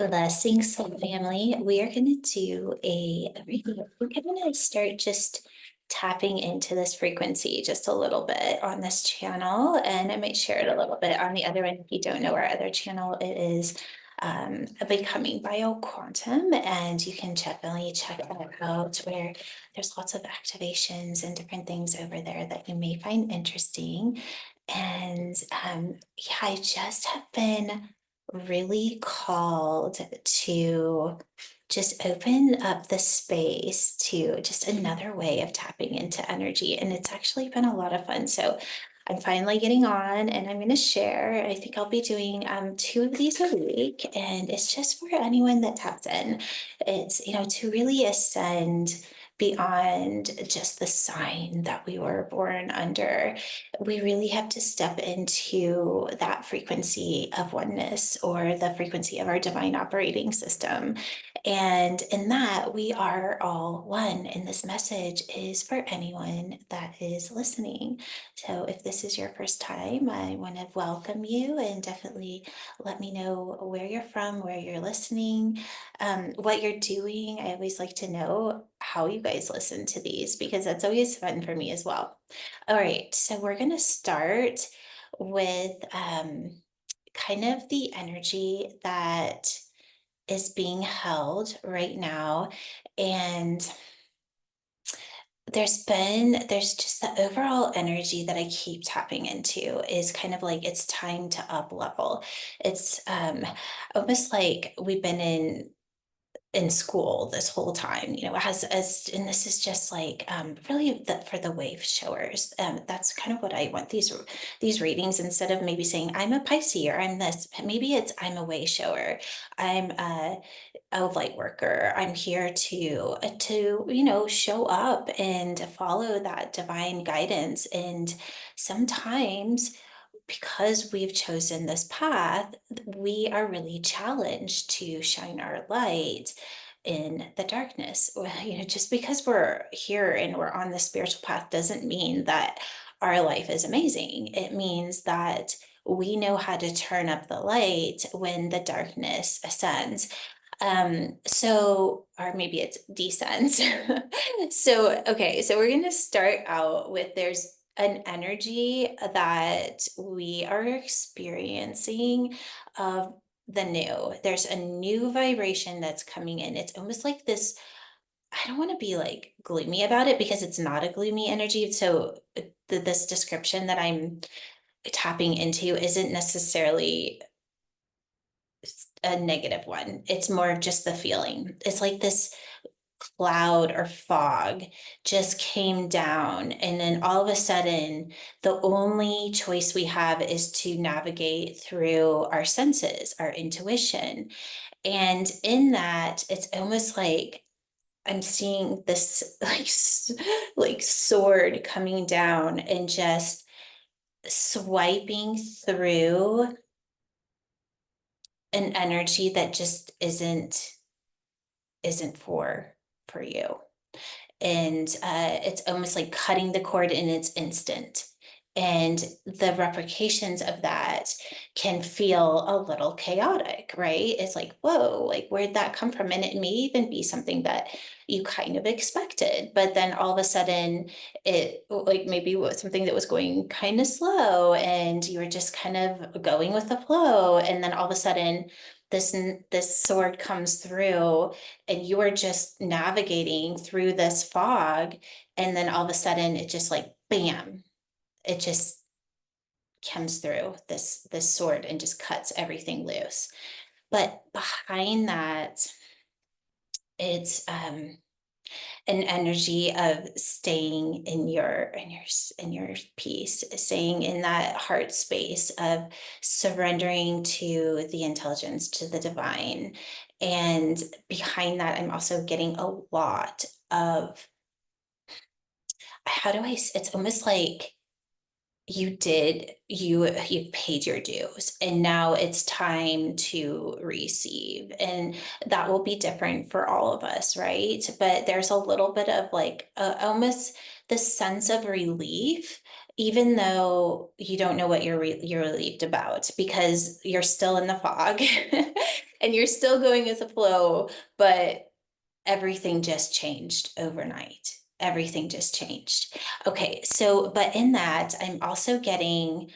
Blessings, soul family. We are going to do we're going to start just tapping into this frequency just a little bit on this channel. And I might share it a little bit on the other one. If you don't know our other channel, it is a Becoming Bio Quantum. And you can definitely check that out where there's lots of activations and different things over there that you may find interesting. And yeah, I just have been really called to just open up the space to just another way of tapping into energy. And it's actually been a lot of fun. So I'm finally getting on and I'm going to share. I think I'll be doing two of these a week. And it's just for anyone that taps in. It's, to really ascend beyond just the sign that we were born under. We really have to step into that frequency of oneness or the frequency of our divine operating system. And in that, we are all one. And this message is for anyone that is listening. So if this is your first time, I want to welcome you and definitely let me know where you're from, where you're listening, what you're doing. I always like to know how you guys listen to these because that's always fun for me as well. All right, so we're going to start with kind of the energy that is being held right now. And there's just the overall energy that I keep tapping into is kind of like it's time to up level. It's almost like we've been in school this whole time, and this is just like really for the wave showers. That's kind of what I want these readings, instead of maybe saying I'm a Pisces or I'm this, maybe it's I'm a wave shower. I'm a light worker. I'm here to show up and follow that divine guidance. And sometimes because we've chosen this path, we are really challenged to shine our light in the darkness. Well, just because we're here and we're on the spiritual path doesn't mean that our life is amazing. It means that we know how to turn up the light when the darkness ascends. Or maybe it's descends. So we're going to start out with there's an energy that we are experiencing of the new. There's a new vibration that's coming in. It's almost like this. I don't want to be like gloomy about it because it's not a gloomy energy. So this description that I'm tapping into isn't necessarily a negative one. It's more of just the feeling. It's like this cloud or fog just came down, and then all of a sudden, the only choice we have is to navigate through our senses, our intuition. And in that, it's almost like I'm seeing this like sword coming down and just swiping through an energy that just isn't for you. And it's almost like cutting the cord in its instant. And the replications of that can feel a little chaotic, right? It's like, whoa, like where'd that come from? And it may even be something that you kind of expected, but then all of a sudden it like maybe was something that was going kind of slow and you were just kind of going with the flow. And then all of a sudden this sword comes through and you are just navigating through this fog, and then all of a sudden it just like bam, it just comes through this sword and just cuts everything loose. But behind that, it's an energy of staying in your peace, staying in that heart space of surrendering to the intelligence, to the divine. And behind that, I'm also getting a lot of, it's almost like you paid your dues and now it's time to receive, and that will be different for all of us, right? But there's a little bit of like almost the sense of relief, even though you don't know what you're relieved about because you're still in the fog. and you're still going with the flow, but everything just changed overnight. Everything just changed. Okay, so, but in that, I'm also getting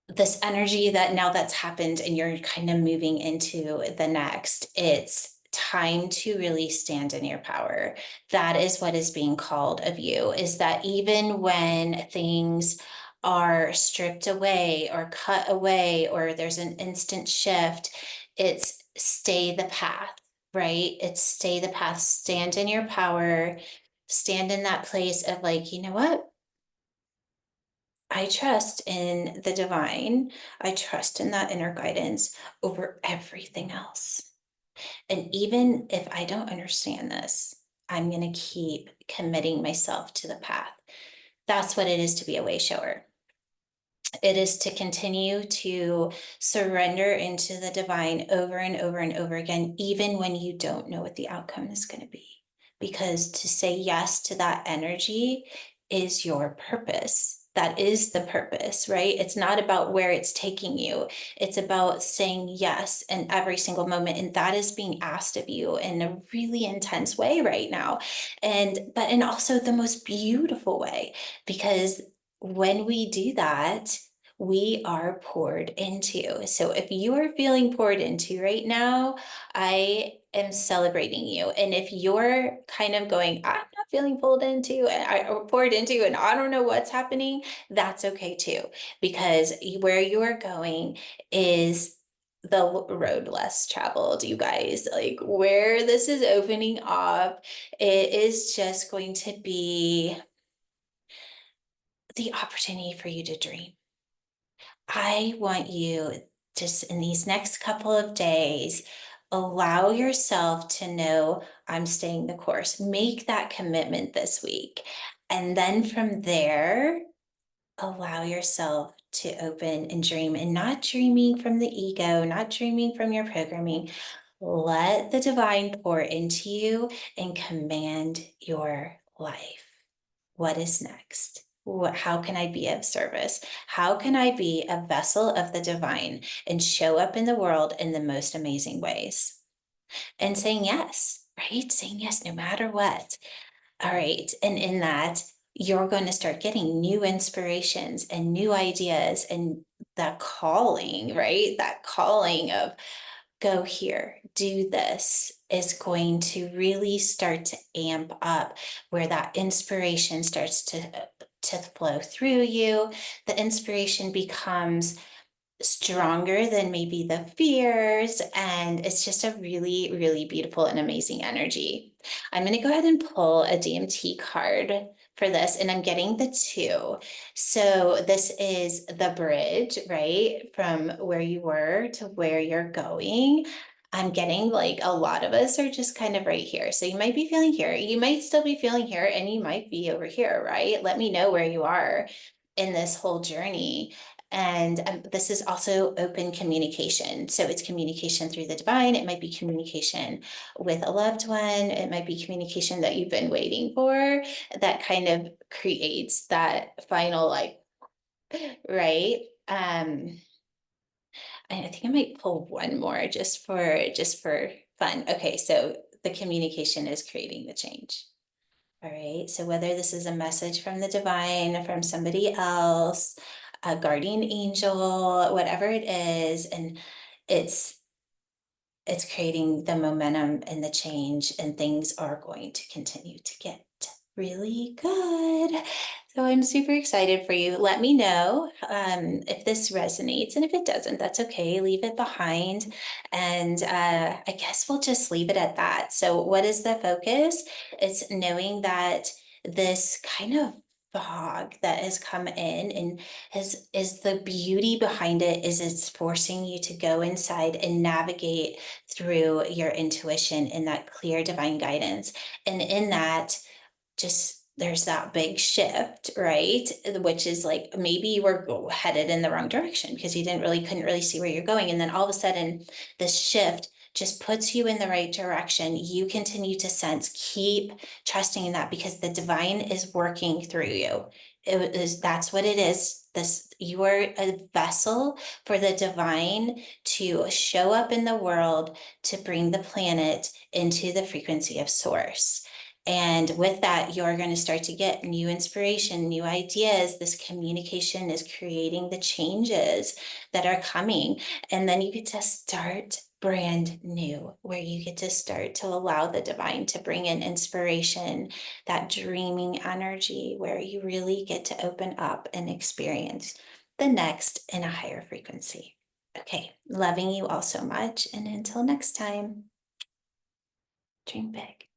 this energy that now that's happened and you're kind of moving into the next. It's time to really stand in your power. That is what is being called of you, is that even when things are stripped away or cut away, or there's an instant shift, it's stay the path, right? It's stay the path, stand in your power, stand in that place of like, you know what? I trust in the divine. I trust in that inner guidance over everything else. And even if I don't understand this, I'm going to keep committing myself to the path. That's what it is to be a way shower. It is to continue to surrender into the divine over and over and over again, even when you don't know what the outcome is going to be. Because to say yes to that energy is your purpose. That is the purpose, right? It's not about where it's taking you. It's about saying yes in every single moment. And that is being asked of you in a really intense way right now. But in also the most beautiful way, because when we do that, we are poured into. So if you are feeling poured into right now, I am celebrating you. And if you're kind of going, I'm not feeling pulled into or poured into, and I don't know what's happening, that's okay too, because where you are going is the road less traveled, you guys. Like where this is opening up, it is just going to be the opportunity for you to dream. I want you just in these next couple of days, allow yourself to know I'm staying the course. Make that commitment this week. And then from there, allow yourself to open and dream, and not dreaming from the ego, not dreaming from your programming. Let the divine pour into you and command your life. What is next? How can I be of service? How can I be a vessel of the divine and show up in the world in the most amazing ways? And saying yes, right? Saying yes no matter what. All right. And in that, you're going to start getting new inspirations and new ideas, and that calling, right? That calling of go here, do this is going to really start to amp up, where that inspiration starts to flow through you. The inspiration becomes stronger than maybe the fears. And it's just a really, really beautiful and amazing energy. I'm going to go ahead and pull a DMT card for this, and I'm getting the two. So this is the bridge, right? From where you were to where you're going. I'm getting like a lot of us are just kind of right here. So you might be feeling here. You might still be feeling here, and you might be over here, right? Let me know where you are in this whole journey. And this is also open communication. So it's communication through the divine. It might be communication with a loved one. It might be communication that you've been waiting for, that kind of creates that final, like, right? I think I might pull one more just for fun. Okay, so the communication is creating the change. All right. So whether this is a message from the divine, from somebody else, a guardian angel, whatever it is, and it's it's creating the momentum and the change, and things are going to continue to get really good. So I'm super excited for you. Let me know if this resonates, and if it doesn't, that's okay. Leave it behind, and I guess we'll just leave it at that. So what is the focus? It's knowing that this kind of fog that has come in and is the beauty behind it, is it's forcing you to go inside and navigate through your intuition in that clear divine guidance. And in that, just there's that big shift, right? Which is like maybe you were headed in the wrong direction because you couldn't really see where you're going. And then all of a sudden, this shift just puts you in the right direction. You continue to sense, keep trusting in that, because the divine is working through you. That's what it is. You are a vessel for the divine to show up in the world to bring the planet into the frequency of source. And with that, you're going to start to get new inspiration, new ideas. This communication is creating the changes that are coming. And then you get to start brand new, where you get to start to allow the divine to bring in inspiration, that dreaming energy, where you really get to open up and experience the next in a higher frequency. Okay, loving you all so much. And until next time, dream big.